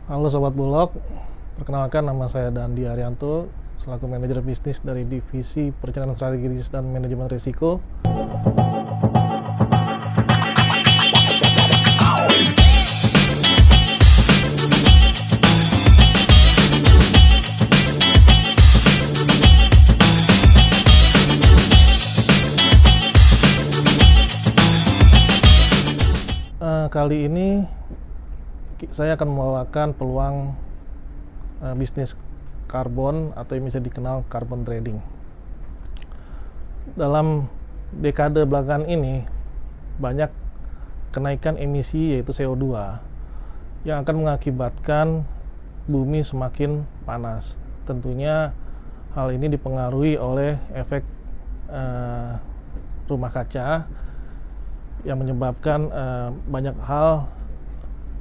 Halo Sobat Bulog, perkenalkan nama saya Dandi Arianto, selaku manajer bisnis dari Divisi Perencanaan Strategis dan Manajemen Risiko. Kali ini saya akan membawakan peluang bisnis karbon atau yang bisa dikenal carbon trading. Dalam dekade belakangan ini banyak kenaikan emisi yaitu CO2 yang akan mengakibatkan bumi semakin panas. Tentunya hal ini dipengaruhi oleh efek rumah kaca yang menyebabkan banyak hal,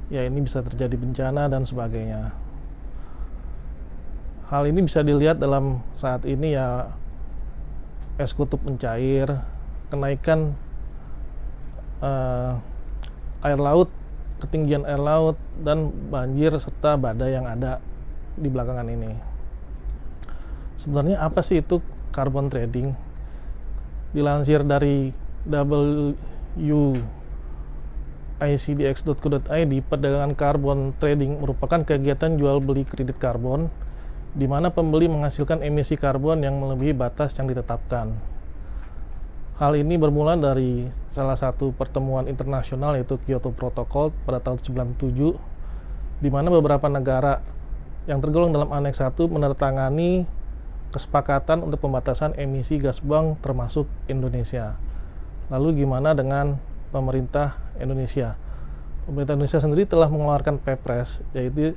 ya ini bisa terjadi bencana dan sebagainya. Hal ini bisa dilihat dalam saat ini ya, es kutub mencair, kenaikan air laut, ketinggian air laut, dan banjir serta badai yang ada di belakangan ini. Sebenarnya apa sih itu carbon trading? Dilansir dari WICDX.co.id, perdagangan karbon trading merupakan kegiatan jual beli kredit karbon di mana pembeli menghasilkan emisi karbon yang melebihi batas yang ditetapkan. Hal ini bermula dari salah satu pertemuan internasional yaitu Kyoto Protocol pada tahun 1997, di mana beberapa negara yang tergolong dalam Aneks 1 menandatangani kesepakatan untuk pembatasan emisi gas buang termasuk Indonesia. Lalu gimana dengan pemerintah Indonesia? Pemerintah Indonesia sendiri telah mengeluarkan Perpres yaitu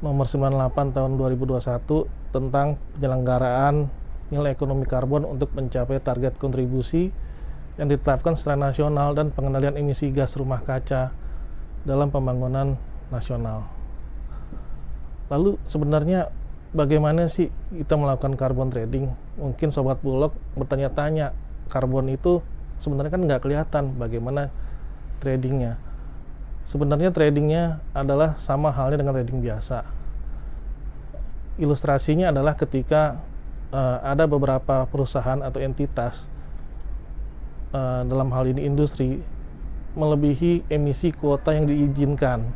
nomor 98 tahun 2021 tentang penyelenggaraan nilai ekonomi karbon untuk mencapai target kontribusi yang ditetapkan secara nasional dan pengendalian emisi gas rumah kaca dalam pembangunan nasional. Lalu sebenarnya bagaimana sih kita melakukan carbon trading? Mungkin Sobat Bulog bertanya-tanya, karbon itu sebenarnya kan nggak kelihatan bagaimana tradingnya. Sebenarnya tradingnya adalah sama halnya dengan trading biasa. Ilustrasinya adalah ketika ada beberapa perusahaan atau entitas, dalam hal ini industri, melebihi emisi kuota yang diizinkan,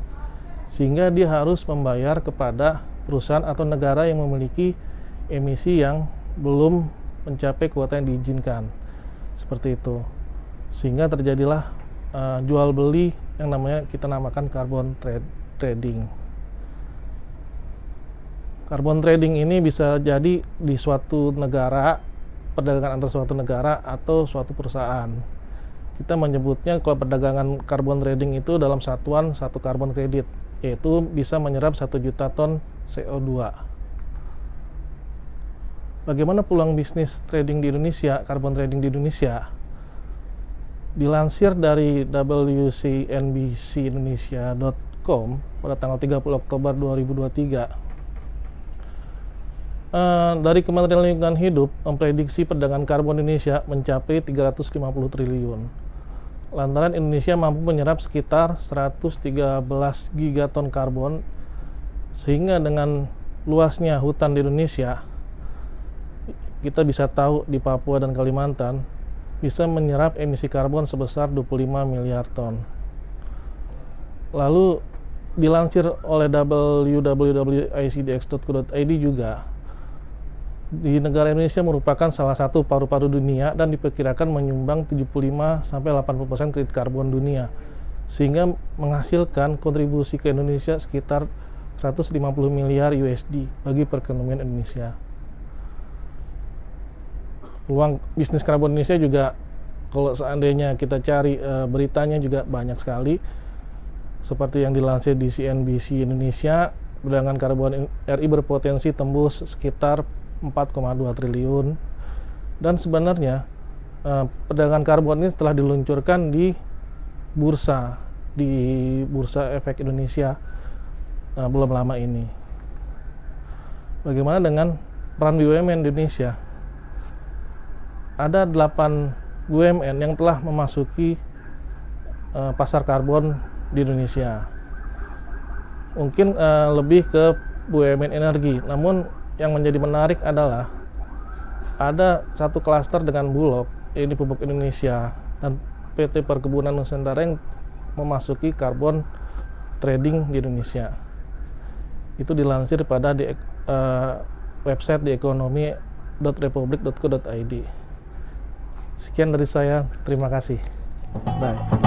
sehingga dia harus membayar kepada perusahaan atau negara yang memiliki emisi yang belum mencapai kuota yang diizinkan. Seperti itu, sehingga terjadilah jual beli yang kita namakan carbon trading. Carbon trading ini bisa jadi di suatu negara, perdagangan antar suatu negara atau suatu perusahaan. Kita menyebutnya kalau perdagangan carbon trading itu dalam satuan satu carbon credit, yaitu bisa menyerap 1 juta ton CO2. Bagaimana peluang bisnis trading di Indonesia, carbon trading di Indonesia? Dilansir dari wcnbcindonesia.com pada tanggal 30 Oktober 2023, dari Kementerian Lingkungan Hidup memprediksi perdagangan karbon Indonesia mencapai 350 triliun. Lantaran Indonesia mampu menyerap sekitar 113 gigaton karbon, sehingga dengan luasnya hutan di Indonesia, kita bisa tahu di Papua dan Kalimantan bisa menyerap emisi karbon sebesar 25 miliar ton. Lalu dilansir oleh www.icdx.co.id juga, di negara Indonesia merupakan salah satu paru-paru dunia dan diperkirakan menyumbang 75-80% kredit karbon dunia, sehingga menghasilkan kontribusi ke Indonesia sekitar 150 miliar USD bagi perekonomian Indonesia. Peluang bisnis karbon Indonesia juga, kalau seandainya kita cari beritanya juga banyak sekali. Seperti yang dilansir di CNBC Indonesia, perdagangan karbon RI berpotensi tembus sekitar 4,2 triliun. Dan sebenarnya perdagangan karbon ini telah diluncurkan di Bursa Efek Indonesia belum lama ini. Bagaimana dengan peran BUMN di Indonesia? Ada 8 BUMN yang telah memasuki pasar karbon di Indonesia. mungkin lebih ke BUMN energi. Namun yang menjadi menarik adalah ada satu klaster dengan Bulog, ini Pupuk Indonesia, dan PT Perkebunan Nusantara yang memasuki karbon trading di Indonesia. Itu dilansir pada website di ekonomi.republik.co.id. Sekian dari saya, terima kasih. Bye.